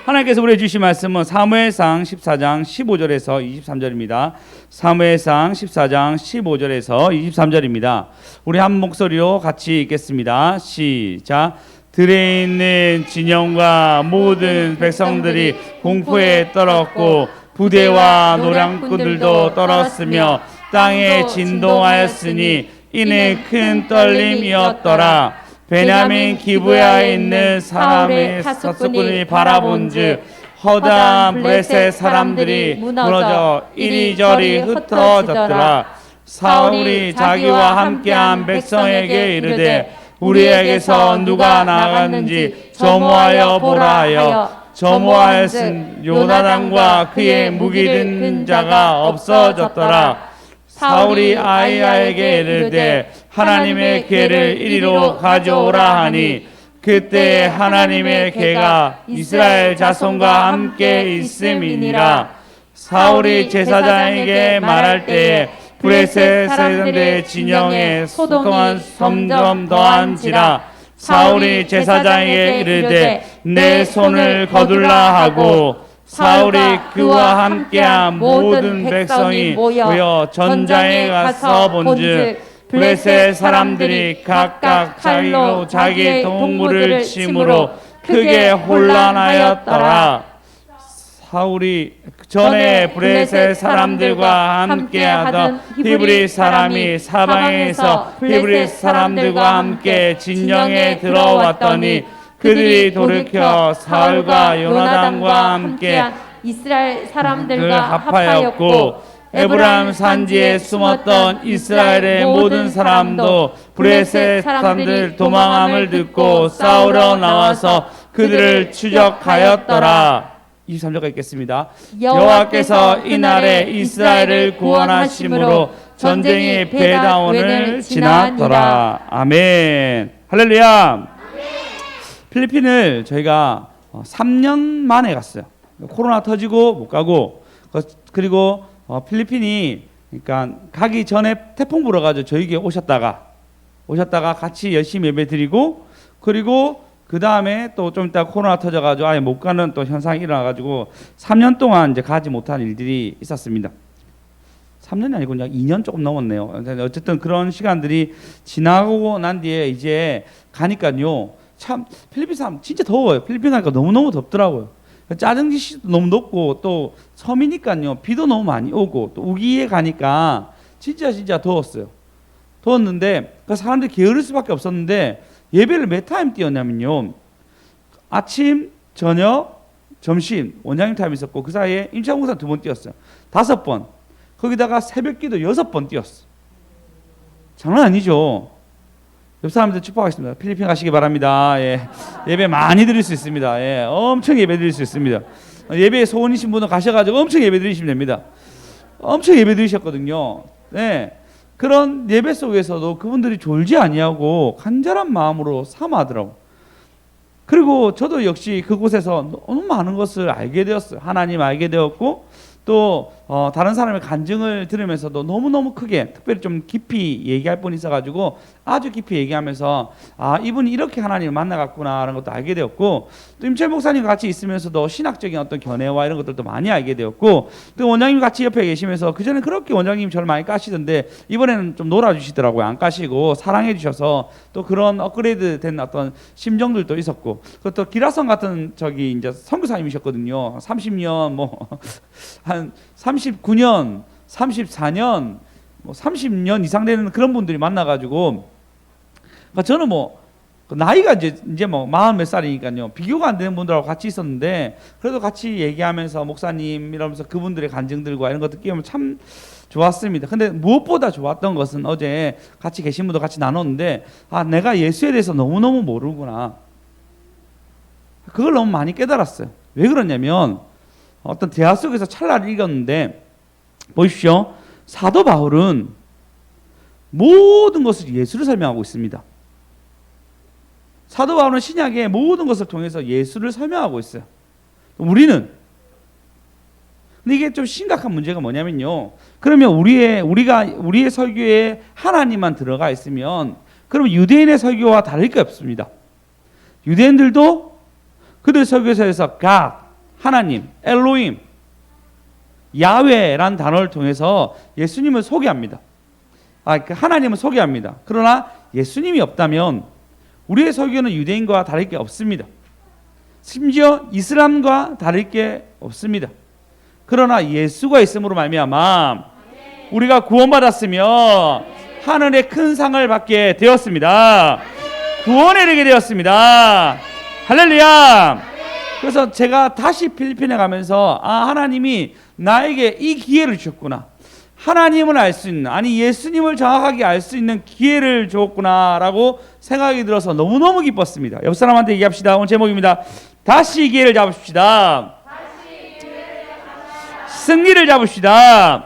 하나님께서 우리에게 주신 말씀은 사무엘상 14장 15절에서 23절입니다. 사무엘상 14장 15절에서 23절입니다. 우리 한 목소리로 같이 읽겠습니다. 시작. 들에 있는 진영과 모든 백성들이 공포에 떨었고 부대와 노량꾼들도 떨었으며 땅에 진동하였으니 이는 큰 떨림이었더라. 베냐민 기브야에 있는 사람의 사수꾼이 바라본즉 허다한 블레셋 사람들이 무너져 이리저리 흩어졌더라. 사울이 자기와 함께한 백성에게 이르되 우리에게서 누가 나갔는지 점호하여 보라 하여 점호하였은 요나단과 그의 무기 든 자가 없어졌더라. 사울이 아히야에게 이르되 하나님의 궤를 이리로 가져오라 하니 그때 하나님의 궤가 이스라엘 자손과 함께 있음이니라. 사울이 제사장에게 말할 때에 블레셋 사람들의 진영에 소동이 점점 더한지라. 사울이 제사장에게 이르되 내 손을 거둘라 하고 사울이 그와 함께한 모든 백성이 모여 전장에 가서 본즉 블레셋 사람들이 각각 자기로 자기 동물을 침으로 크게 혼란하였더라. 사울이 전에 블레셋 사람들과 함께하던 히브리 사람이 사방에서 히브리 사람들과 함께 진영에 들어왔더니 그들이 돌이켜 사울과 요나단과 함께 이스라엘 사람들과 합하였고 에브라임 산지에 숨었던 이스라엘의 모든 사람도 블레셋 사람들 도망함을 듣고 싸우러 나와서 그들을 추적하였더라. 23절까지 읽겠습니다. 여호와께서 이날에 이스라엘을 구원하심으로 전쟁의 배다원을 지났더라. 아멘. 할렐루야. 필리핀을 저희가 3년 만에 갔어요. 코로나 터지고 못 가고, 그리고 필리핀이 그러니까 가기 전에 태풍 불어가지고 저희에게 오셨다가 같이 열심히 예배드리고, 그리고 그 다음에 또 좀 이따 코로나 터져가지고 아예 못 가는 또 현상이 일어나가지고 3년 동안 이제 가지 못한 일들이 있었습니다. 3년이 아니고 그냥 2년 조금 넘었네요. 어쨌든 그런 시간들이 지나고 난 뒤에 이제 가니까요. 참 필리핀 사람 진짜 더워요. 필리핀 가니까 너무너무 덥더라고요. 짜증지시도 너무 높고 또 섬이니까요. 비도 너무 많이 오고 또 우기에 가니까 진짜 더웠어요. 더웠는데 그 사람들이 게으를 수밖에 없었는데 예배를 몇 타임 뛰었냐면요. 아침, 저녁, 점심 원장님 타임 있었고 그 사이에 임창 목사 2번 뛰었어요. 5번. 거기다가 새벽기도 6번 뛰었어. 장난 아니죠. 옆 사람들 축복하겠습니다. 필리핀 가시기 바랍니다. 예. 예배 많이 드릴 수 있습니다. 예. 엄청 예배 드릴 수 있습니다. 예배에 소원이신 분은 가셔가지고 엄청 예배 드리시면 됩니다. 엄청 예배 드리셨거든요. 네. 그런 예배 속에서도 그분들이 졸지 아니하고 간절한 마음으로 사모하더라고. 그리고 저도 역시 그곳에서 너무 많은 것을 알게 되었어요. 하나님 알게 되었고 또 다른 사람의 간증을 들으면서도 너무너무 크게 특별히 좀 깊이 얘기할 분이 있어가지고 아주 깊이 얘기하면서 아 이분이 이렇게 하나님을 만나갔구나 라는 것도 알게 되었고 또 임철 목사님과 같이 있으면서도 신학적인 어떤 견해와 이런 것들도 많이 알게 되었고 또 원장님 같이 옆에 계시면서 그전에 그렇게 원장님이 저를 많이 까시던데 이번에는 좀 놀아주시더라고요. 안 까시고 사랑해 주셔서 또 그런 업그레이드 된 어떤 심정들도 있었고 또 기라성 같은 저기 이제 선교사님이셨거든요. 30년 뭐 한 39년, 34년, 뭐 30년 이상 되는 그런 분들이 만나가지고, 그러니까 저는 뭐 나이가 이제 뭐 40몇 살이니까요 비교가 안 되는 분들하고 같이 있었는데 그래도 같이 얘기하면서 목사님 이러면서 그분들의 간증들과 이런 것들 끼우면 참 좋았습니다. 근데 무엇보다 좋았던 것은 어제 같이 계신 분도 같이 나눴는데 아 내가 예수에 대해서 너무너무 모르구나. 그걸 너무 많이 깨달았어요. 왜 그러냐면 어떤 대화 속에서 찰나를 읽었는데 보십시오. 사도 바울은 모든 것을 예수를 설명하고 있습니다. 사도 바울은 신약의 모든 것을 통해서 예수를 설명하고 있어요. 우리는 근데 이게 좀 심각한 문제가 뭐냐면요. 그러면 우리의 설교에 하나님만 들어가 있으면 그럼 유대인의 설교와 다를 게 없습니다. 유대인들도 그들 설교에서 God, 하나님, 엘로임, 야훼라는 단어를 통해서 예수님을 소개합니다. 그 하나님을 소개합니다. 그러나 예수님이 없다면 우리의 설교는 유대인과 다를 게 없습니다. 심지어 이슬람과 다를 게 없습니다. 그러나 예수가 있음으로 말미암아 우리가 구원받았으며 하늘의 큰 상을 받게 되었습니다. 구원에 이르게 되었습니다. 할렐루야. 그래서 제가 다시 필리핀에 가면서 하나님이 나에게 이 기회를 주셨구나, 하나님을 알 수 있는, 아니 예수님을 정확하게 알 수 있는 기회를 주었구나 라고 생각이 들어서 너무너무 기뻤습니다. 옆 사람한테 얘기합시다. 오늘 제목입니다. 다시 기회를 잡읍시다. 승리를 잡읍시다.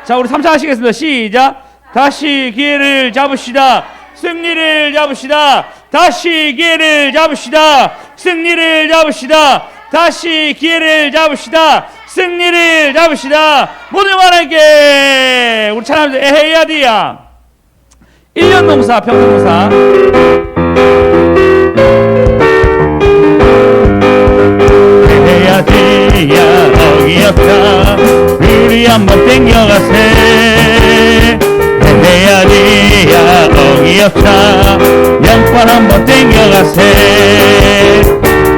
자, 우리 3차 하시겠습니다. 시작. 다시 기회를 잡읍시다. 승리를 잡읍시다. 다시 기회를 잡읍시다. 승리를 잡읍시다. 다시 기회를 잡읍시다. 승리를 잡읍시다. 모든 말에게 우리 찬양합니다. 에헤야디야. 1년 농사, 평생 농사. 에헤야디야, 어기였다. 우리 한번 땡겨가세. 에헤야디야, 어기였다. 양팔 한번 땡겨가세.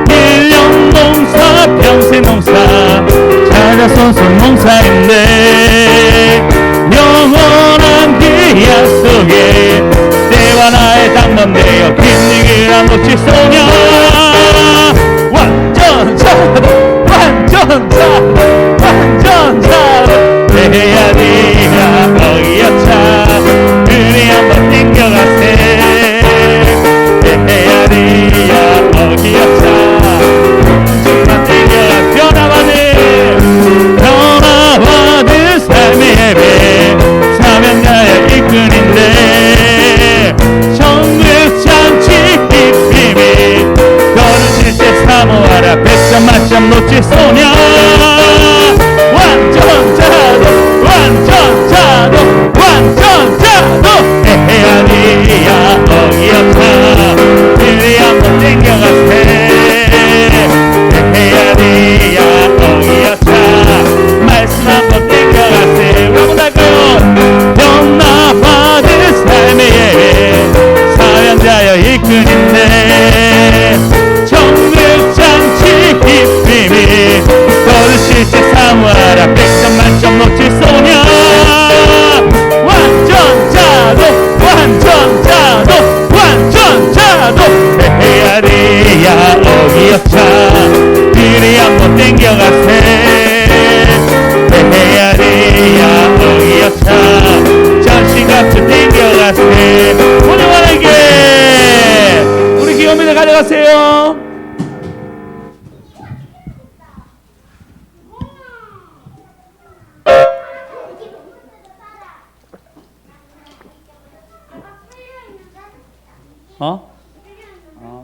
1년 농사, 평생 농사. 자자손손 농사인데 영원한 기약 속에 때와 나의 당번되어 빈니기란 꽃이 소녀. 완전 자도, 완전 자도, 완전 자도. 해야 네가 어기여차 우리 한번 땡겨가세. 해야 네가 어기여차 정말 땡겨가. 변화받은 삶의 예배 사명자의 일꾼인데 정글잔치 기쁨이 거르실 때 사모하라. 100점 만점 놓칠 소녀. 완전 자도, 완전 자도, 완전 자도. 에헤야리야 어기여차 우리 한번 땡겨가세. 에헤야리야 어기여차 말씀 한번 땡겨가세. 우리 한번 할까요? 변화받은 삶의 예배 사연자여 이끈인데 정글잔치 기쁨이 거르실 때 사모하라. 100점 만점 놓칠 소녀. 완전 자도, 완전 자도, 완전 자도. 에헤야리야 어기여차 우리 한번 땡겨가세. 에헤야리야 어기여차 전신같이 땡겨가세. 오늘 만에게 우리 기업민들 가져가세요.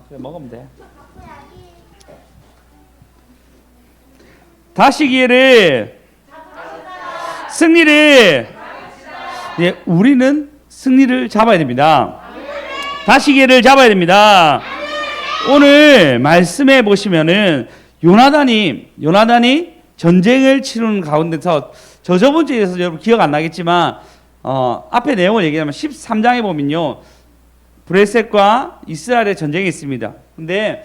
그래 먹으면 돼. 다시 기회를, 승리를. 예, 우리는 승리를 잡아야 됩니다. 다시 기회를 잡아야 됩니다. 오늘 말씀해 보시면은 요나단이 전쟁을 치르는 가운데서 저번 주에서 여러분 기억 안 나겠지만 앞에 내용을 얘기하면 13장에 보면요, 브레셋과 이스라엘의 전쟁이 있습니다. 근데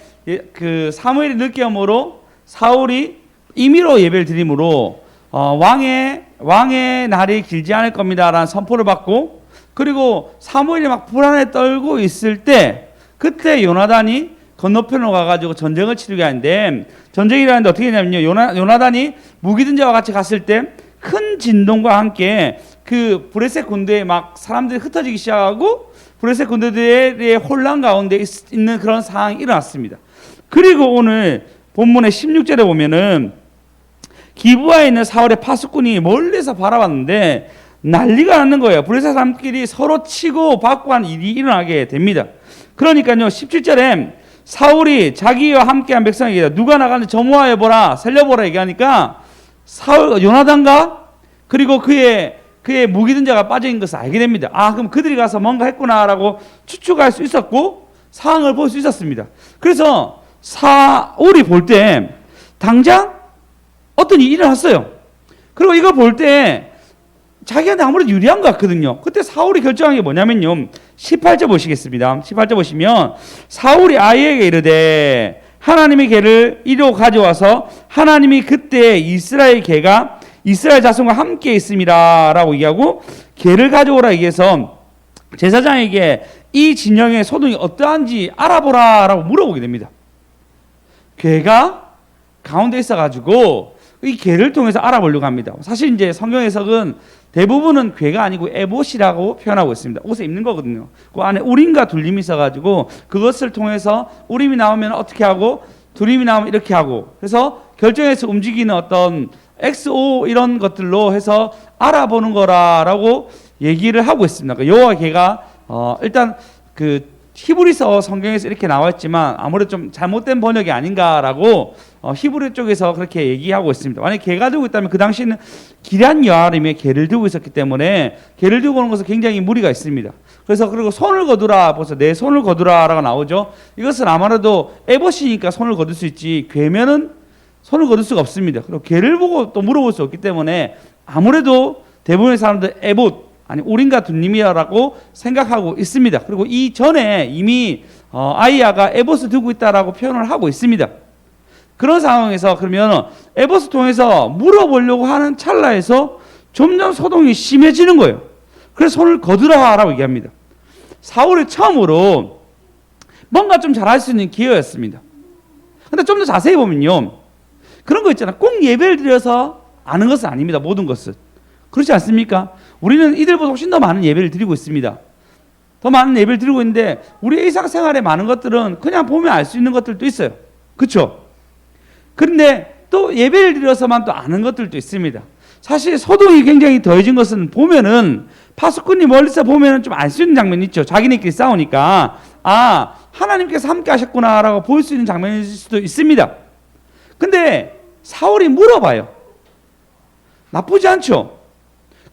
그 사무엘이 늦게 오므로 사울이 임의로 예배를 드림으로 왕의 날이 길지 않을 겁니다라는 선포를 받고, 그리고 사무엘이 막 불안에 떨고 있을 때 그때 요나단이 건너편으로 가가지고 전쟁을 치르게 하는데, 전쟁이라는데 어떻게 되냐면요, 요나단이 무기든 자와 같이 갔을 때 큰 진동과 함께 그 브레셋 군대에 막 사람들이 흩어지기 시작하고 브레셋 군대들의 혼란 가운데 있는 그런 상황이 일어났습니다. 그리고 오늘 본문의 16절에 보면은 기브아에 있는 사울의 파수꾼이 멀리서 바라봤는데 난리가 나는 거예요. 브레셋 사람끼리 서로 치고 받고 하는 일이 일어나게 됩니다. 그러니까요, 17절에 사울이 자기와 함께한 백성에게 누가 나가는지 점호하여보라, 살려보라 얘기하니까 요나단과 그리고 그의 무기든 자가 빠져있는 것을 알게 됩니다. 그럼 그들이 가서 뭔가 했구나라고 추측할 수 있었고 상황을 볼 수 있었습니다. 그래서 사울이 볼 때 당장 어떤 일이 일어났어요. 그리고 이걸 볼 때 자기한테 아무래도 유리한 것 같거든요. 그때 사울이 결정한 게 뭐냐면요. 18절 보시겠습니다. 18절 보시면 사울이 아이에게 이르되 하나님의 개를 이리로 가져와서 하나님이 그때 이스라엘 개가 이스라엘 자손과 함께 있음이라 라고 얘기하고 개를 가져오라 얘기해서 제사장에게 이 진영의 소동이 어떠한지 알아보라 라고 물어보게 됩니다. 개가 가운데 있어가지고 이 개를 통해서 알아보려고 합니다. 사실 이제 성경 해석은 대부분은 괴가 아니고 에봇이라고 표현하고 있습니다. 옷에 입는 거거든요. 그 안에 우림과 둘림이 있어가지고 그것을 통해서 우림이 나오면 어떻게 하고 두림이 나오면 이렇게 하고 그래서 결정해서 움직이는 어떤 XO 이런 것들로 해서 알아보는 거라고 얘기를 하고 있습니다. 그 여호와 개가 일단 그 히브리서 성경에서 이렇게 나와 있지만 아무래도 좀 잘못된 번역이 아닌가라고 히브리 쪽에서 그렇게 얘기하고 있습니다. 만약에 개가 들고 있다면 그 당시에는 기럇 여아림의 개를 들고 있었기 때문에 개를 들고 오는 것은 굉장히 무리가 있습니다. 그래서 그리고 손을 거두라, 벌써 내 손을 거두라라고 나오죠. 이것은 아무래도 에봇이니까 손을 거둘 수 있지 괴면은 손을 거둘 수가 없습니다. 그리고 개를 보고 또 물어볼 수 없기 때문에 아무래도 대부분의 사람들 에봇 아니 우림과 둔림이라고 생각하고 있습니다. 그리고 이 전에 이미 아이야가 에봇을 들고 있다라고 표현을 하고 있습니다. 그런 상황에서 그러면 에봇을 통해서 물어보려고 하는 찰나에서 점점 소동이 심해지는 거예요. 그래서 손을 거두라라고 얘기합니다. 사울이 처음으로 뭔가 좀 잘할 수 있는 기회였습니다. 근데 좀 더 자세히 보면요, 그런 거 있잖아. 꼭 예배를 드려서 아는 것은 아닙니다. 모든 것은 그렇지 않습니까? 우리는 이들보다 훨씬 더 많은 예배를 드리고 있습니다. 더 많은 예배를 드리고 있는데 우리 일상생활에 많은 것들은 그냥 보면 알 수 있는 것들도 있어요. 그렇죠? 그런데 또 예배를 드려서만 또 아는 것들도 있습니다. 사실 소동이 굉장히 더해진 것은 보면은 파수꾼이 멀리서 보면은 좀 알 수 있는 장면이 있죠. 자기네끼리 싸우니까 아 하나님께서 함께 하셨구나라고 볼 수 있는 장면일 수도 있습니다. 근데 사울이 물어봐요. 나쁘지 않죠?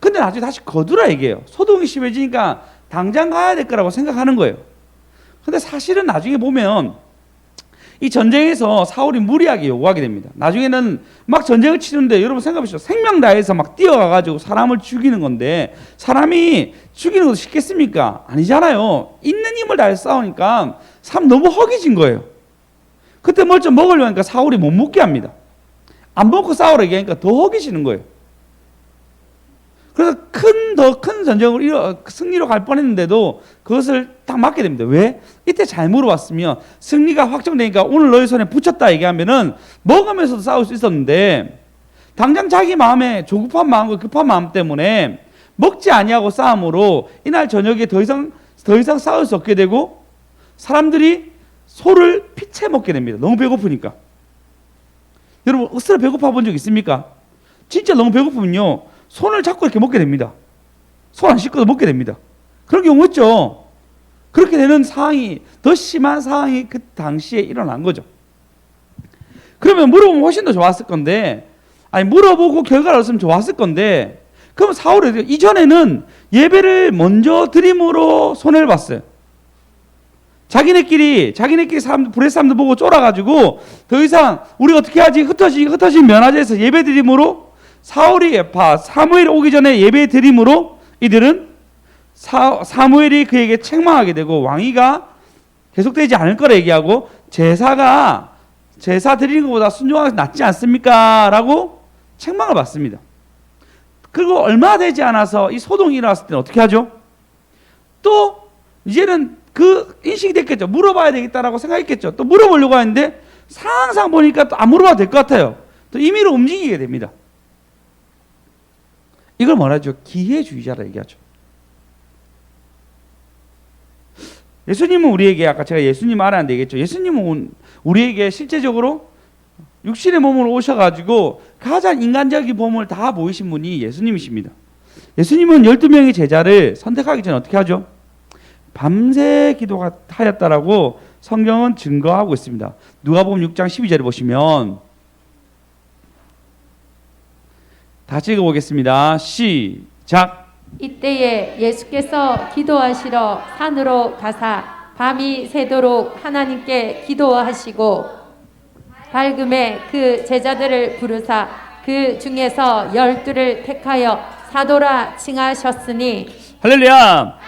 근데 나중에 다시 거두라 얘기해요. 소동이 심해지니까 당장 가야 될 거라고 생각하는 거예요. 근데 사실은 나중에 보면 이 전쟁에서 사울이 무리하게 요구하게 됩니다. 나중에는 막 전쟁을 치는데 여러분 생각해보시죠. 생명 다해서 막 뛰어가가지고 사람을 죽이는 건데 사람이 죽이는 것도 쉽겠습니까? 아니잖아요. 있는 힘을 다해서 싸우니까 사람 너무 허기진 거예요. 그때 뭘 좀 먹으려고 하니까 사울이 못 먹게 합니다. 안 먹고 싸우라 얘기하니까 더 허기지는 거예요. 그래서 더 큰 전쟁을 승리로 갈 뻔했는데도 그것을 딱 맞게 됩니다. 왜? 이때 잘 물어봤으면 승리가 확정되니까 오늘 너희 손에 붙였다 얘기하면은 먹으면서도 싸울 수 있었는데 당장 자기 마음에 조급한 마음과 급한 마음 때문에 먹지 아니하고 싸움으로 이날 저녁에 더 이상 싸울 수 없게 되고 사람들이 소를 피채 먹게 됩니다. 너무 배고프니까. 여러분 억수로 배고파 본 적 있습니까? 진짜 너무 배고프면요 손을 잡고 이렇게 먹게 됩니다. 손 안 씻고도 먹게 됩니다. 그런 경우 있죠. 그렇게 되는 상황이 더 심한 상황이 그 당시에 일어난 거죠. 그러면 물어보면 훨씬 더 좋았을 건데 아니 물어보고 결과를 얻으면 좋았을 건데 그럼 사울이 이전에는 예배를 먼저 드림으로 손해를 봤어요. 자기네끼리 사람들 브레스 사람들 보고 쫄아가지고 더 이상 우리 어떻게 하지 흩어진 면화제에서 예배 드림으로 사무엘이 오기 전에 예배 드림으로 이들은 사무엘이 그에게 책망하게 되고 왕위가 계속되지 않을 거라 얘기하고 제사 드리는 것보다 순종하는 것이 낫지 않습니까? 라고 책망을 받습니다. 그리고 얼마 되지 않아서 이 소동이 일어났을 때는 어떻게 하죠? 또 이제는 그 인식이 됐겠죠. 물어봐야 되겠다라고 생각했겠죠. 또 물어보려고 하는데 상황상 보니까 또 안 물어봐도 될 것 같아요. 또 임의로 움직이게 됩니다. 이걸 뭐라 하죠? 기회주의자라 얘기하죠. 예수님은 우리에게 아까 제가 예수님 알았는데 얘기했죠. 예수님은 우리에게 실제적으로 육신의 몸으로 오셔가지고 가장 인간적인 몸을 다 보이신 분이 예수님이십니다. 예수님은 12명의 제자를 선택하기 전에 어떻게 하죠? 밤새 기도하였다라고 성경은 증거하고 있습니다. 누가복음 6장 12절을 보시면 다시 읽어보겠습니다. 시작. 이때에 예수께서 기도하시러 산으로 가사 밤이 새도록 하나님께 기도하시고 밝음에 그 제자들을 부르사 그 중에서 12를 택하여 사도라 칭하셨으니. 할렐루야.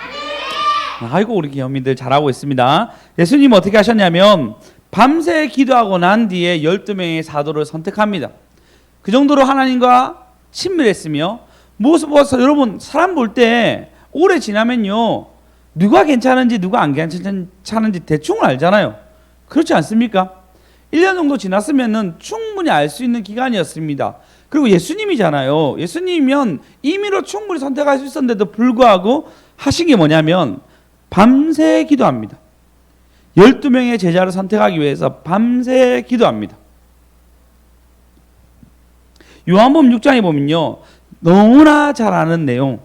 아이고 우리 기업민들 잘하고 있습니다. 예수님 어떻게 하셨냐면 밤새 기도하고 난 뒤에 12명의 사도를 선택합니다. 그 정도로 하나님과 친밀했으며 무엇을 보아서 여러분 사람 볼 때 오래 지나면요 누가 괜찮은지 누가 안 괜찮은지 대충 알잖아요. 그렇지 않습니까? 1년 정도 지났으면은 충분히 알 수 있는 기간이었습니다. 그리고 예수님이잖아요. 예수님이면 임의로 충분히 선택할 수 있었는데도 불구하고 하신 게 뭐냐면 밤새 기도합니다. 12명의 제자를 선택하기 위해서 밤새 기도합니다. 요한복음 6장에 보면요 너무나 잘 아는 내용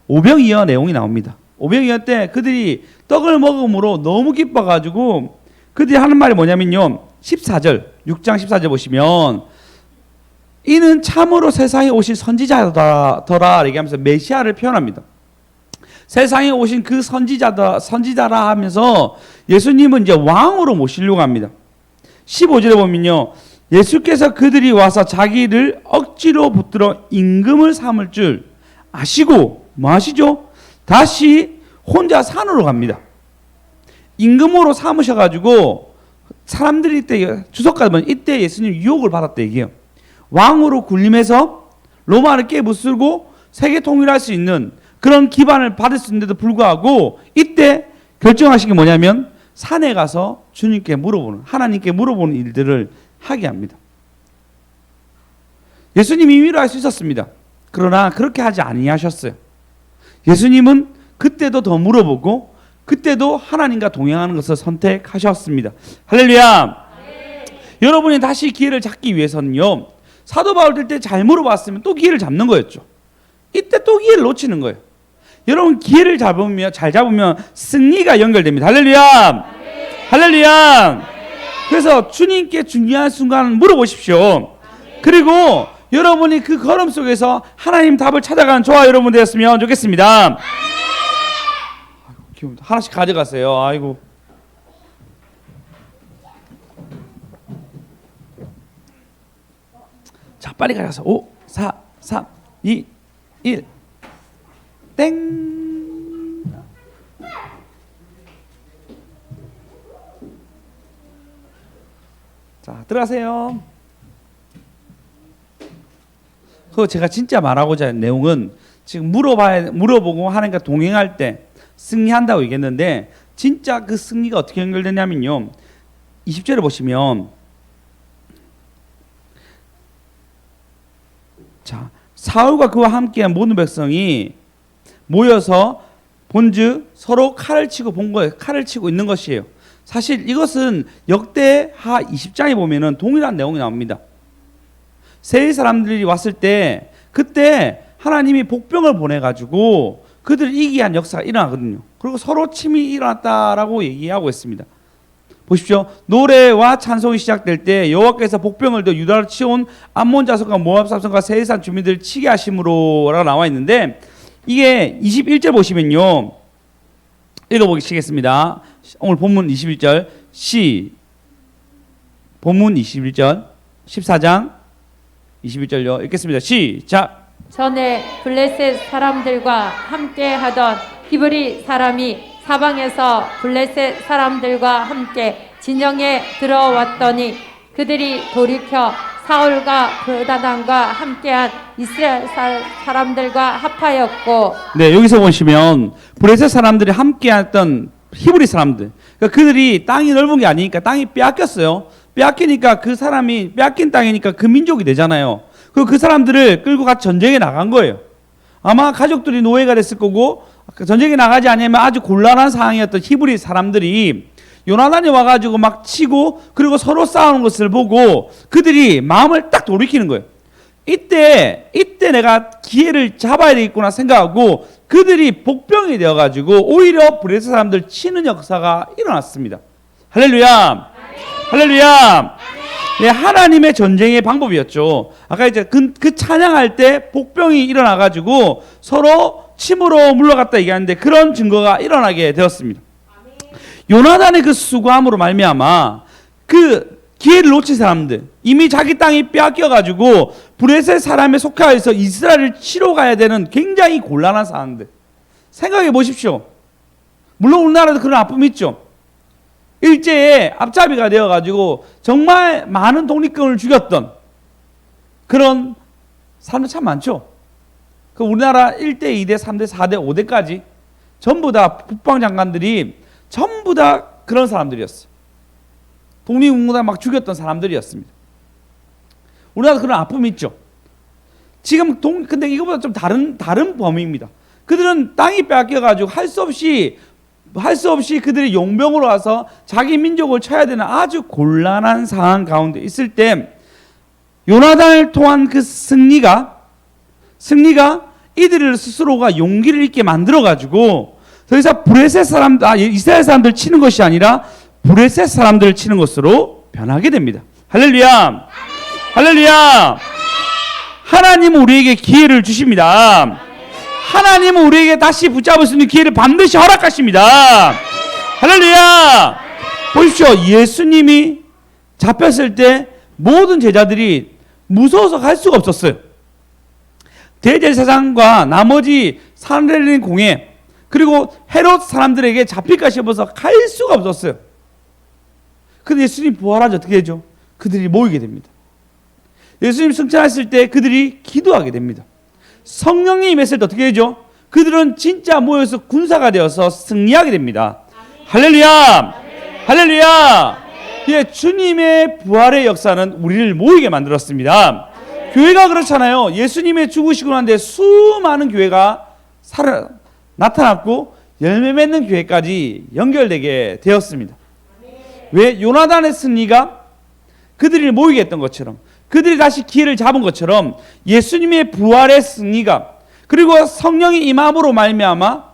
오병이어 내용이 나옵니다. 오병이어 때 그들이 떡을 먹음으로 너무 기뻐가지고 그들이 하는 말이 뭐냐면요 14절 6장 14절 보시면 이는 참으로 세상에 오신 선지자더라 얘기하면서 메시아를 표현합니다. 세상에 오신 그 선지자라 하면서 예수님은 이제 왕으로 모시려고 합니다. 15절에 보면요 예수께서 그들이 와서 자기를 억지로 붙들어 임금을 삼을 줄 아시고 뭐 하시죠? 다시 혼자 산으로 갑니다. 임금으로 삼으셔가지고 사람들이 이때 주석가 보면 이때 예수님 유혹을 받았다 얘기해요. 왕으로 군림해서 로마를 깨부수고 세계 통일할 수 있는 그런 기반을 받을 수 있는데도 불구하고 이때 결정하신 게 뭐냐면 산에 가서 주님께 물어보는 하나님께 물어보는 일들을 하게 합니다. 예수님이 임의로 할 수 있었습니다. 그러나 그렇게 하지 아니하셨어요. 예수님은 그때도 더 물어보고 그때도 하나님과 동행하는 것을 선택하셨습니다. 할렐루야. 여러분이 다시 기회를 잡기 위해서는요 사도 바울 때 잘 물어봤으면 또 기회를 잡는 거였죠. 이때 또 기회를 놓치는 거예요. 여러분 기회를 잘 잡으면 승리가 연결됩니다. 할렐루야. 할렐루야. 그래서 주님께 중요한 순간을 물어보십시오. 그리고 여러분이 그 걸음 속에서 하나님 답을 찾아가는 저와 여러분 되었으면 좋겠습니다. 아이고, 하나씩 가져가세요. 아이고. 자, 빨리 가져가서 5, 4, 3, 2, 1. 땡. 자, 들어가세요. 그 제가 진짜 말하고자 하는 내용은 지금 물어보고 하나님과 동행할 때 승리한다고 얘기했는데 진짜 그 승리가 어떻게 연결되냐면요. 20절에 보시면 자, 사울과 그와 함께한 모든 백성이 모여서 본즉 서로 칼을 치고 본 거예요. 칼을 치고 있는 것이에요. 사실 이것은 역대하 20장에 보면은 동일한 내용이 나옵니다. 세 사람들이 왔을 때 그때 하나님이 복병을 보내가지고 그들을 이기게 한 역사가 일어나거든요. 그리고 서로 침이 일어났다라고 얘기하고 있습니다. 보십시오. 노래와 찬송이 시작될 때 여호와께서 복병을 더 유다로 치온 암몬 자손과 모압 자손과 세이산 주민들을 치게 하심으로라고 나와 있는데 이게 21절 보시면요. 읽어보시겠습니다. 오늘 본문 21절 본문 21절 14장 21절요. 읽겠습니다. 시작. 전에 블레셋 사람들과 함께 하던 히브리 사람이 사방에서 블레셋 사람들과 함께 진영에 들어왔더니 그들이 돌이켜 사울과 브다단과 함께한 이스라엘 사람들과 합하였고. 네, 여기서 보시면 블레셋 사람들이 함께했던 히브리 사람들, 그러니까 그들이 땅이 넓은 게 아니니까 땅이 빼앗겼어요. 빼앗기니까 그 사람이 빼앗긴 땅이니까 그 민족이 되잖아요. 그리고 그 사람들을 끌고 같이 전쟁에 나간 거예요. 아마 가족들이 노예가 됐을 거고 전쟁에 나가지 않으면 아주 곤란한 상황이었던 히브리 사람들이 요나단이 와가지고 막 치고 그리고 서로 싸우는 것을 보고 그들이 마음을 딱 돌이키는 거예요. 이때 내가 기회를 잡아야 되겠구나 생각하고 그들이 복병이 되어가지고 오히려 블레셋 사람들 치는 역사가 일어났습니다. 할렐루야. 할렐루야. 네, 하나님의 전쟁의 방법이었죠. 아까 이제 그 찬양할 때 복병이 일어나가지고 서로 침으로 물러갔다 얘기하는데 그런 증거가 일어나게 되었습니다. 요나단의 그 수고함으로 말미암아 그 기회를 놓친 사람들, 이미 자기 땅이 빼앗겨가지고 브레셋 사람에 속하여서 이스라엘을 치러 가야 되는 굉장히 곤란한 상황들. 생각해 보십시오. 물론 우리나라도 그런 아픔이 있죠. 일제에 앞잡이가 되어가지고 정말 많은 독립군을 죽였던 그런 사람들 참 많죠. 그 우리나라 1대, 2대, 3대, 4대, 5대까지 전부 다 국방장관들이 전부 다 그런 사람들이었어요. 독립운동가 막 죽였던 사람들이었습니다. 우리나라도 그런 아픔이 있죠. 지금 근데 이거보다 좀 다른 범위입니다. 그들은 땅이 빼앗겨가지고 할 수 없이 그들이 용병으로 와서 자기 민족을 쳐야 되는 아주 곤란한 상황 가운데 있을 때 요나단을 통한 그 승리가 이들을 스스로가 용기를 있게 만들어가지고 더 이상 이스라엘 사람들 치는 것이 아니라 브레셋 사람들을 치는 것으로 변하게 됩니다. 할렐루야! 할렐루야! 하나님은 우리에게 기회를 주십니다. 하나님은 우리에게 다시 붙잡을 수 있는 기회를 반드시 허락하십니다. 할렐루야! 보십시오. 예수님이 잡혔을 때 모든 제자들이 무서워서 갈 수가 없었어요. 대제사장과 나머지 산헤드린 공회 그리고 헤롯 사람들에게 잡힐까 싶어서 갈 수가 없었어요. 근데 예수님 부활하지 어떻게 되죠? 그들이 모이게 됩니다. 예수님 승천했을 때 그들이 기도하게 됩니다. 성령이 임했을 때 어떻게 되죠? 그들은 진짜 모여서 군사가 되어서 승리하게 됩니다. 할렐루야! 할렐루야! 예, 주님의 부활의 역사는 우리를 모이게 만들었습니다. 교회가 그렇잖아요. 예수님의 죽으시고 난 뒤에 수많은 교회가 나타났고 열매 맺는 교회까지 연결되게 되었습니다. 왜? 요나단의 승리가 그들이 모이게 했던 것처럼 그들이 다시 기회를 잡은 것처럼 예수님의 부활의 승리가 그리고 성령이 임함으로 말미암아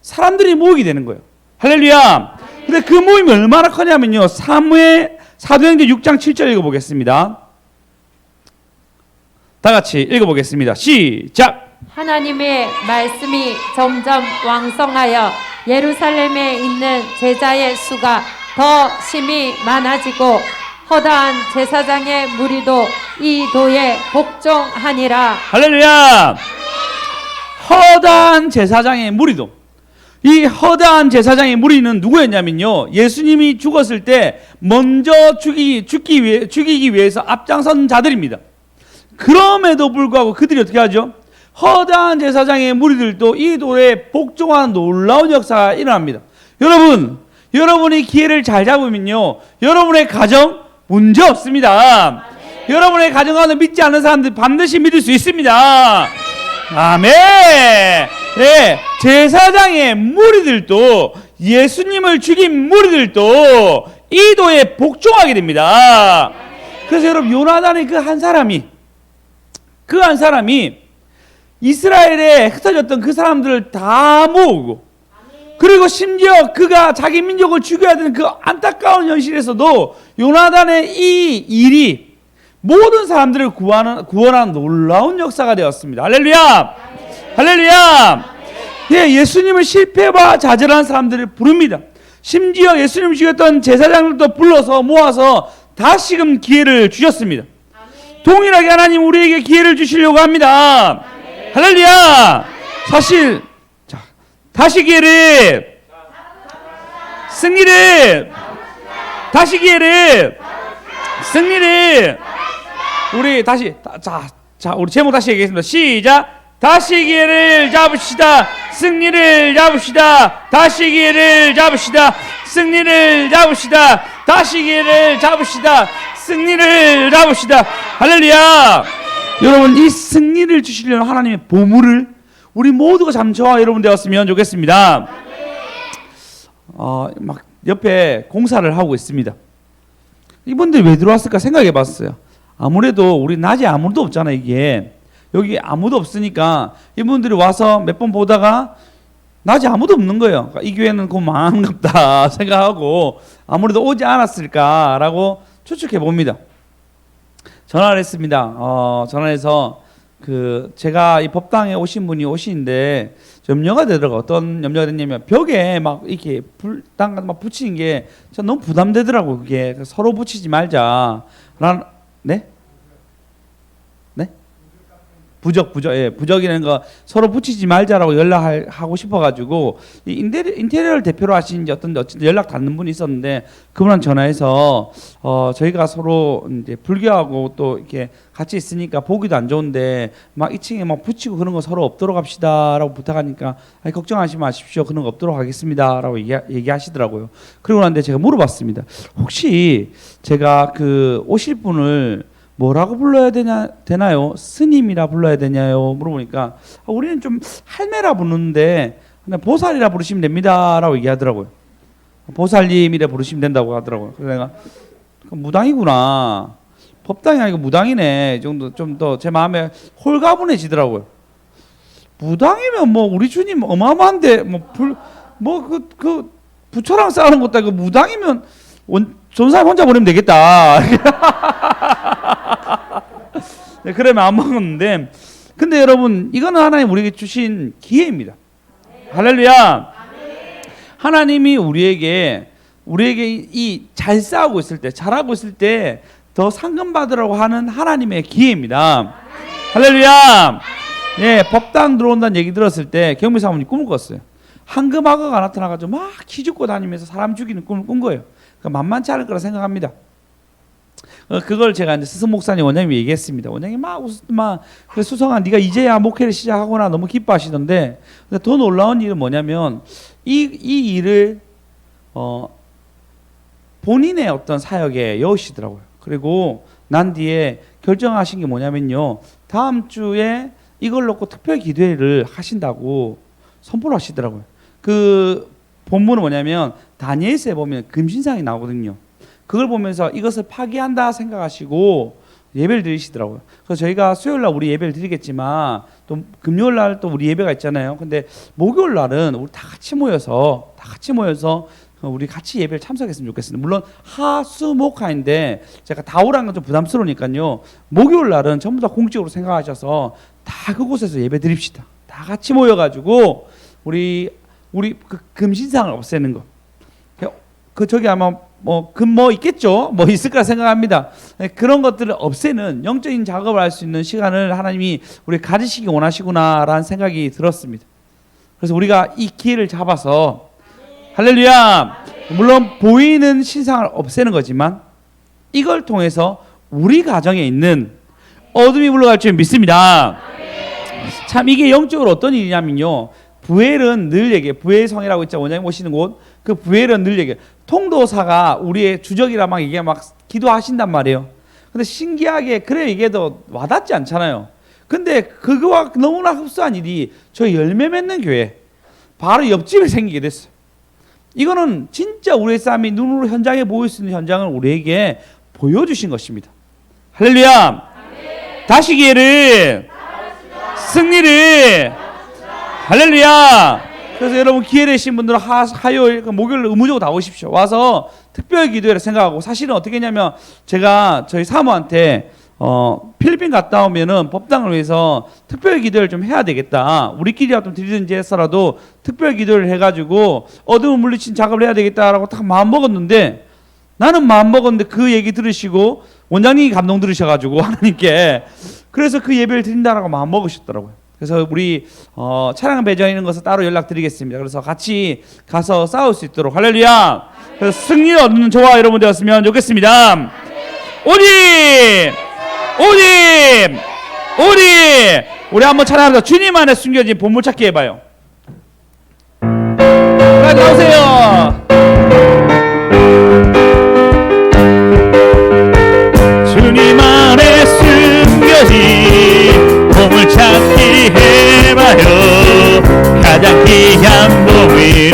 사람들이 모이게 되는 거예요. 할렐루야. 근데 그 모임이 얼마나 커냐면요. 사도행전 6장 7절 읽어보겠습니다. 다 같이 읽어보겠습니다. 시작. 하나님의 말씀이 점점 왕성하여 예루살렘에 있는 제자의 수가 더 심히 많아지고 허다한 제사장의 무리도 이 도에 복종하니라. 할렐루야. 허다한 제사장의 무리도. 이 허다한 제사장의 무리는 누구였냐면요. 예수님이 죽었을 때 먼저 죽이기 위해서 앞장선 자들입니다. 그럼에도 불구하고 그들이 어떻게 하죠? 허다한 제사장의 무리들도 이 도에 복종하는 놀라운 역사가 일어납니다. 여러분이 기회를 잘 잡으면요, 여러분의 가정 문제 없습니다. 여러분의 가정 가운데 믿지 않는 사람들 반드시 믿을 수 있습니다. 아멘. 네, 제사장의 무리들도 예수님을 죽인 무리들도 이 도에 복종하게 됩니다. 그래서 여러분 요나단의 그 한 사람이 이스라엘에 흩어졌던 그 사람들을 다 모으고 그리고 심지어 그가 자기 민족을 죽여야 되는 그 안타까운 현실에서도 요나단의 이 일이 모든 사람들을 구원한 놀라운 역사가 되었습니다. 할렐루야! 할렐루야! 예, 예수님을 실패와 좌절한 사람들을 부릅니다. 심지어 예수님을 죽였던 제사장들도 불러서 모아서 다시금 기회를 주셨습니다. 동일하게 하나님 우리에게 기회를 주시려고 합니다. 할렐루야! 사실 다시 기회를 승리를 우리 다시 우리 제목 다시 얘기하겠습니다. 시작. 다시 기회를 잡읍시다. 승리를 잡읍시다. 다시 기회를 잡읍시다. 승리를 잡읍시다. 다시 기회를 잡읍시다. 승리를 잡읍시다. 할렐루야. 여러분 이 승리를 주시려는 하나님의 보물을 우리 모두가 참 저와 여러분 되었으면 좋겠습니다. 막 옆에 공사를 하고 있습니다. 이분들이 왜 들어왔을까 생각해 봤어요. 아무래도 우리 낮에 아무도 없잖아. 이게 여기 아무도 없으니까 이분들이 와서 몇 번 보다가 낮에 아무도 없는 거예요. 그러니까 이 교회는 곧 망한갑다 생각하고 아무래도 오지 않았을까라고 추측해 봅니다. 전화를 했습니다. 전화해서 제가 이 법당에 오신 분이 오시는데 염려가 되더라고요. 어떤 염려가 됐냐면 벽에 막 이렇게 불당 막 붙이는 게 전 너무 부담되더라고요. 그게 서로 붙이지 말자. 네? 네? 부적, 예, 부적이라는 거 서로 붙이지 말자라고 연락하고 싶어가지고 이 인테리어를 대표로 하신 어떤 연락 닿는 분이 있었는데 그분한테 전화해서 저희가 서로 이제 불교하고 또 이렇게 같이 있으니까 보기도 안 좋은데 막 2층에 막 붙이고 그런 거 서로 없도록 합시다라고 부탁하니까 아니, 걱정하지 마십시오. 그런 거 없도록 하겠습니다라고 얘기하시더라고요. 그러고 났는데 제가 물어봤습니다. 혹시 제가 오실 분을 뭐라고 불러야 되나요? 스님이라 불러야 되냐요? 물어보니까 우리는 좀 할매라 부르는데 그냥 보살이라 부르시면 됩니다라고 얘기하더라고요. 보살님이라 부르시면 된다고 하더라고요. 그래서 내가 무당이구나. 법당이 아니고 무당이네. 이 정도 좀 더 제 마음에 홀가분해지더라고요. 무당이면 뭐 우리 주님 어마어마한데 부처랑 싸우는 것도 아니고 무당이면 전사님 혼자 보내면 되겠다. 네, 그러면 안 먹었는데, 근데 여러분 이거는 하나님 우리에게 주신 기회입니다. 할렐루야. 하나님이 우리에게 이 잘 싸우고 있을 때, 잘하고 있을 때 더 상금 받으라고 하는 하나님의 기회입니다. 할렐루야. 예, 법당 들어온다는 얘기 들었을 때 경미 사모님 꿈을 꿨어요. 황금악어가 나타나가지고 막 기죽고 다니면서 사람 죽이는 꿈을 꾼 거예요. 그러니까 만만치 않을 거라 생각합니다. 그걸 제가 이제 스승 목사님 원장님이 얘기했습니다. 원장님 막 웃었더만 그래 수성아 네가 이제야 목회를 시작하구나 너무 기뻐하시던데 근데 더 놀라운 일은 뭐냐면 이 일을 본인의 어떤 사역에 여우시더라고요. 그리고 난 뒤에 결정하신 게 뭐냐면요. 다음 주에 이걸 놓고 특별 기도회를 하신다고 선포를 하시더라고요. 그 본문은 뭐냐면 다니엘서에 보면 금신상이 나오거든요. 그걸 보면서 이것을 파기한다 생각하시고 예배를 드리시더라고요. 그래서 저희가 수요일 날 우리 예배를 드리겠지만 또 금요일 날 또 우리 예배가 있잖아요. 근데 목요일 날은 우리 다 같이 모여서 우리 같이 예배를 참석했으면 좋겠습니다. 물론 하수목화인데 제가 다 오라는 건 좀 부담스러우니까요. 목요일 날은 전부 다 공적으로 생각하셔서 다 그곳에서 예배 드립시다. 다 같이 모여가지고 우리 그 금신상을 없애는 거. 저기 아마 뭐 있겠죠? 뭐 있을 거라 생각합니다. 그런 것들을 없애는 영적인 작업을 할 수 있는 시간을 하나님이 우리 가지시기 원하시구나라는 생각이 들었습니다. 그래서 우리가 이 기회를 잡아서 할렐루야. 물론 보이는 신상을 없애는 거지만 이걸 통해서 우리 가정에 있는 어둠이 물러갈 줄 믿습니다. 참 이게 영적으로 어떤 일이냐면요. 부엘은 늘 얘기해요. 부엘 성이라고 있죠. 원장님 오시는 곳. 그 부엘은 늘 얘기해요. 통도사가 우리의 주적이라 막 이게 막 기도하신단 말이에요. 근데 신기하게 그래 얘기해도 와닿지 않잖아요. 근데 그거와 너무나 흡사한 일이 저희 열매 맺는 교회 바로 옆집에 생기게 됐어요. 이거는 진짜 우리의 삶이 눈으로 현장에 보일 수 있는 현장을 우리에게 보여주신 것입니다. 할렐루야. 다시 기회를 승리를 할렐루야. 그래서 여러분 기회 되신 분들은 화요일 목요일 의무적으로 다 오십시오. 와서 특별 기도회를 생각하고 사실은 어떻게 했냐면 제가 저희 사모한테 필리핀 갔다 오면은 법당을 위해서 특별 기도를 좀 해야 되겠다. 우리끼리라도 좀 드리든지 해서라도 특별 기도를 해가지고 어둠을 물리친 작업을 해야 되겠다라고 딱 마음 먹었는데 나는 마음 먹었는데 그 얘기 들으시고 원장님이 감동 들으셔가지고 하나님께 그래서 그 예배를 드린다라고 마음 먹으셨더라고요. 그래서 우리 차량 배정하는 것을 따로 연락드리겠습니다. 그래서 같이 가서 싸울 수 있도록 할렐루야. 그래서 승리 얻는 저와 여러분 되었으면 좋겠습니다. 오직 우리 한번 찬양합니다. 주님 안에 숨겨진 보물찾기 해봐요. 빨리 나오세요. 주님 안에 숨겨진 보물찾기 해봐요. 가장 귀한 보물이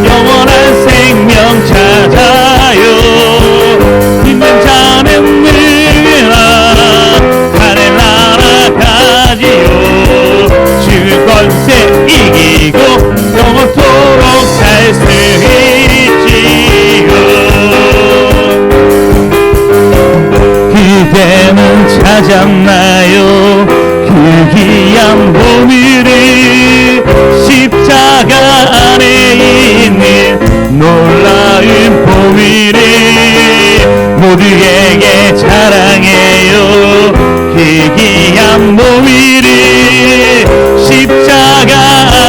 영원한 생명 찾아요. 힘든 자는 늘려라 하늘 날아가지요. 주 권세 이기고 영원토록 살 수 있지요. 그대는 찾았나요? 그 모두에게 자랑해요. 그 귀한 몸이를 십자가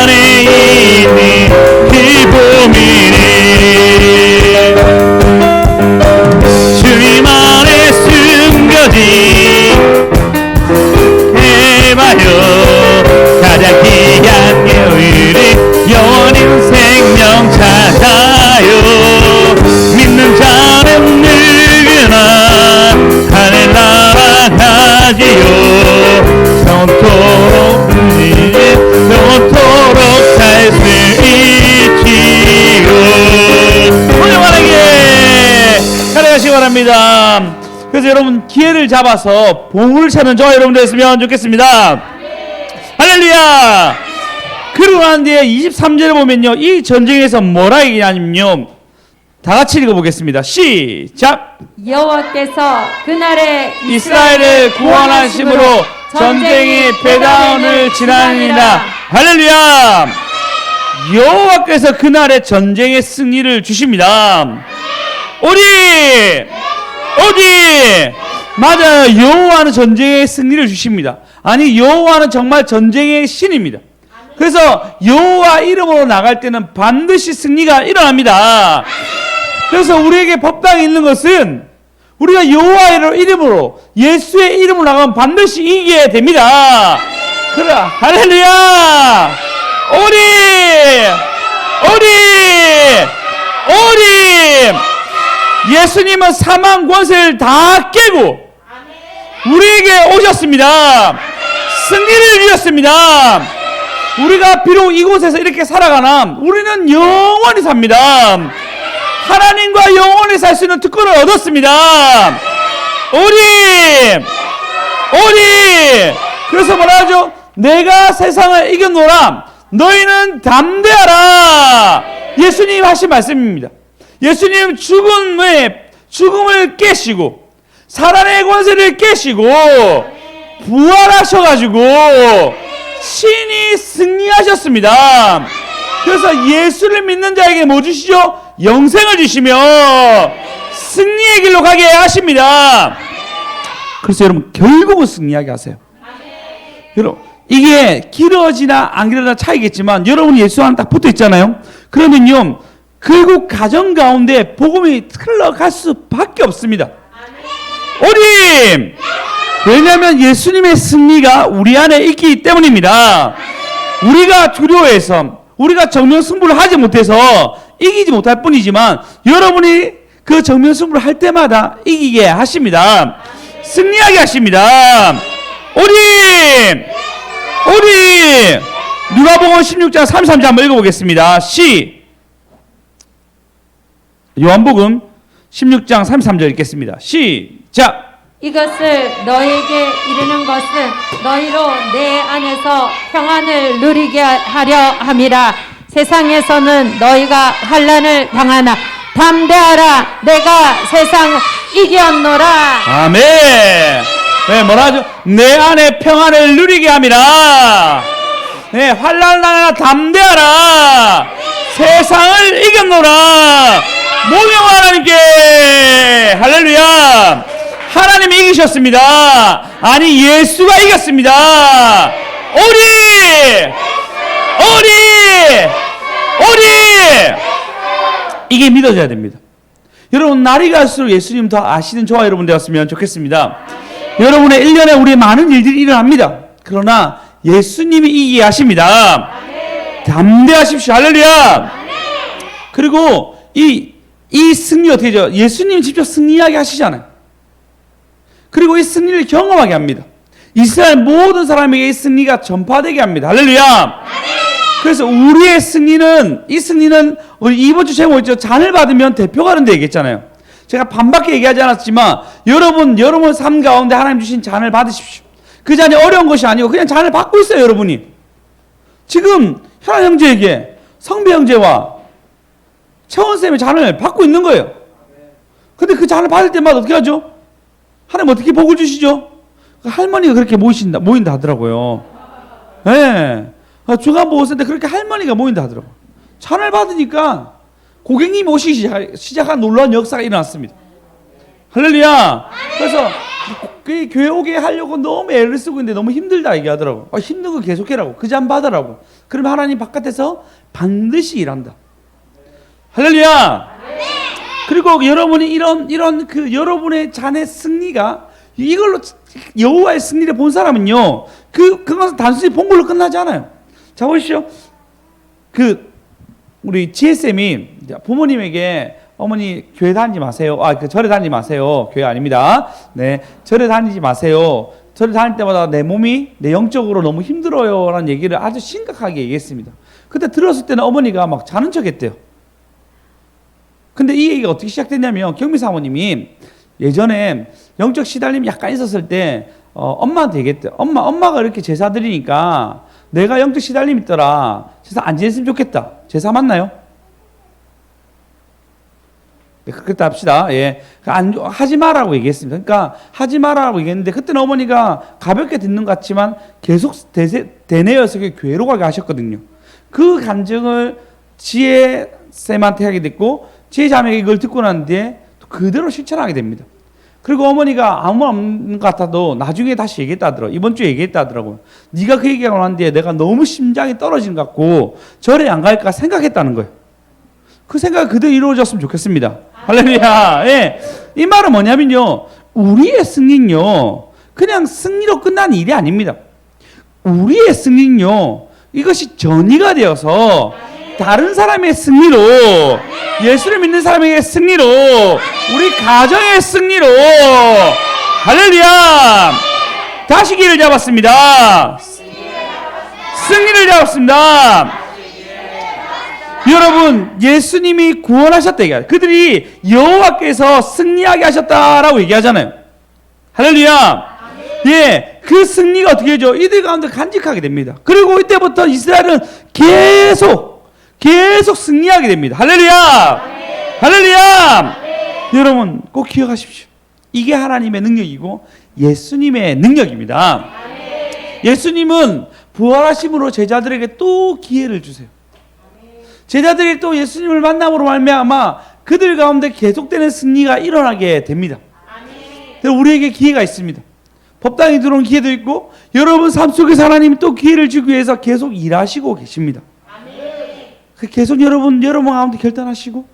안에 있는 그 보미를 주님 안에 숨겨진 해봐요. 가장 귀한 교회를 영원한 생명 찾아요. 믿는 자는 누구나 하늘나라 가지요. 영원토록 살 수 있지요. 훌륭하게 살아가시기 바랍니다. 그래서 여러분 기회를 잡아서 보물을 찾는 저와 여러분 됐으면 좋겠습니다. 할렐루야. 그러고 난 뒤에 23절에 보면요, 이 전쟁에서 뭐라 얘기하냐면요, 다 같이 읽어보겠습니다. 시작. 여호와께서 그날에 이스라엘을 구원하심으로 전쟁이 배다운을 지나니라. 할렐루야. 여호와께서 그날의 전쟁의 승리를 주십니다. 어디 맞아요. 여호와는 전쟁의 승리를 주십니다. 아니, 여호와는 정말 전쟁의 신입니다. 그래서 여호와 이름으로 나갈 때는 반드시 승리가 일어납니다. 그래서 우리에게 법당에 있는 것은 우리가 여호와 이름으로, 예수의 이름으로 나가면 반드시 이기게 됩니다. 그래, 할렐루야. 오리 예수님은 사망 권세를 다 깨고 우리에게 오셨습니다. 승리를 이뤘습니다. 우리가 비록 이곳에서 이렇게 살아가나 우리는 영원히 삽니다. 하나님과 영원히 살 수 있는 특권을 얻었습니다. 오리 그래서 뭐라 하죠? 내가 세상을 이겨노라. 너희는 담대하라. 예수님 하신 말씀입니다. 예수님 죽음을 깨시고 사단의 권세를 깨시고 부활하셔가지고 신이 승리하셨습니다. 그래서 예수를 믿는 자에게 뭐 주시죠? 영생을 주시며 승리의 길로 가게 하십니다. 그래서 여러분 결국은 승리하게 하세요. 여러분 이게 길어지나 안 길어지나 차이겠지만 여러분이 예수 안에 딱 붙어 있잖아요. 그러면요 결국 가정 가운데 복음이 흘러갈 수밖에 없습니다. 오님! 왜냐하면 예수님의 승리가 우리 안에 있기 때문입니다. 우리가 두려워해서 우리가 정면승부를 하지 못해서 이기지 못할 뿐이지만 여러분이 그 정면승부를 할 때마다 이기게 하십니다. 승리하게 하십니다. 오님! 누가복음 16장 33절 한번 읽어보겠습니다. 요한복음 16장 33절 읽겠습니다. 시작. 이것을 너에게 이르는 것은 너희로 내 안에서 평안을 누리게 하려 함이라. 세상에서는 너희가 환난을 당하나 담대하라. 내가 세상을 이겼노라. 아멘. 네, 뭐라 하죠? 내 안에 평안을 누리게 함이라. 네, 환난을 당하나 담대하라. 세상을 이겼노라. 모명 하나님께 할렐루야. 하나님이 이기셨습니다. 아니 예수가 이겼습니다. 오리 이게 믿어져야 됩니다. 여러분 날이 갈수록 예수님 더 아시는 저와 여러분 되었으면 좋겠습니다. 여러분의 1년에 우리 많은 일들이 일어납니다. 그러나 예수님이 이기게 하십니다. 담대하십시오. 할렐루야. 그리고 이 승리 어떻게 되죠? 예수님 직접 승리하게 하시잖아요. 그리고 이 승리를 경험하게 합니다. 이스라엘 모든 사람에게 이 승리가 전파되게 합니다. 할렐루야. 그래서 우리의 승리는, 이 승리는 우리 이번 주 제목 있죠? 잔을 받으면 대표가 된다 얘기했잖아요. 제가 반밖에 얘기하지 않았지만 여러분 삶 가운데 하나님 주신 잔을 받으십시오. 그 잔이 어려운 것이 아니고 그냥 잔을 받고 있어요. 여러분이 지금 현아 형제에게 성배 형제와 채원쌤의 잔을 받고 있는 거예요. 근데 그 잔을 받을 때마다 어떻게 하죠? 하나님 어떻게 복을 주시죠? 할머니가 그렇게 모인다 하더라고요. 예. 네. 주간 보호센터 그렇게 할머니가 모인다 하더라고요. 잔을 받으니까 고객님이 오시기 시작한 놀라운 역사가 일어났습니다. 할렐루야. 그래서 그 교회 오게 하려고 너무 애를 쓰고 있는데 너무 힘들다 얘기하더라고. 힘든 거 계속해라고. 그 잠 받으라고. 그러면 하나님 바깥에서 반드시 일한다. 할렐루야. 그리고 여러분이 이런 그 여러분의 자녀의 승리가 이걸로 여호와의 승리를 본 사람은요, 그것은 단순히 본 걸로 끝나지 않아요. 자, 보십시오. 우리 지혜쌤이 부모님에게 어머니 교회 다니지 마세요. 절에 다니지 마세요. 교회 아닙니다. 네, 절에 다니지 마세요. 절에 다닐 때마다 내 몸이 내 영적으로 너무 힘들어요. 라는 얘기를 아주 심각하게 얘기했습니다. 그때 들었을 때는 어머니가 막 자는 척 했대요. 근데 이 얘기가 어떻게 시작됐냐면 경미 사모님이 예전에 영적 시달림이 약간 있었을 때 엄마한테 얘기했대요. 엄마가 이렇게 제사 드리니까 내가 영적 시달림 있더라. 제사 안 지냈으면 좋겠다. 제사 맞나요? 네, 그렇게 합시다. 예. 하지 마라고 얘기했습니다. 그러니까 하지 마라고 얘기했는데 그때는 어머니가 가볍게 듣는 것 같지만 계속 대내어서 교회로 가게 하셨거든요. 그 간증을 지혜쌤한테 하게 됐고 지혜 자매가 이걸 듣고 난 뒤에 그대로 실천하게 됩니다. 그리고 어머니가 아무 말 없는 것 같아도 나중에 다시 얘기했다 하더라고요. 이번 주에 얘기했다 하더라고요. 네가 그 얘기하고 난 뒤에 내가 너무 심장이 떨어지는 것 같고 절에 안 갈까 생각했다는 거예요. 그 생각이 그대로 이루어졌으면 좋겠습니다. 할렐루야. 예. 이 말은 뭐냐면요, 우리의 승리는요 그냥 승리로 끝나는 일이 아닙니다. 우리의 승리는요 이것이 전이가 되어서 다른 사람의 승리로, 예수를 믿는 사람에게 승리로, 우리 가정의 승리로, 할렐루야. 다시 기회를 잡았습니다. 승리를 잡았습니다. 여러분, 예수님이 구원하셨다 얘기해요. 그들이 여호와께서 승리하게 하셨다라고 얘기하잖아요. 할렐루야. 예, 그 승리가 어떻게 되죠? 이들 가운데 간직하게 됩니다. 그리고 이때부터 이스라엘은 계속 승리하게 됩니다. 할렐루야. 할렐루야. 여러분 꼭 기억하십시오. 이게 하나님의 능력이고 예수님의 능력입니다. 예수님은 부활하심으로 제자들에게 또 기회를 주세요. 제자들이 또 예수님을 만남으로 말미암아 그들 가운데 계속되는 승리가 일어나게 됩니다. 우리에게 기회가 있습니다. 법당에 들어온 기회도 있고 여러분 삶 속에서 하나님이 또 기회를 주기 위해서 계속 일하시고 계십니다. 계속 여러분 가운데 결단하시고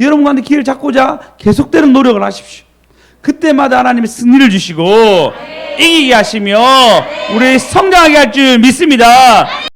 여러분 가운데 기회를 잡고자 계속되는 노력을 하십시오. 그때마다 하나님이 승리를 주시고 이기게 하시며 우리 성장하게 할 줄 믿습니다.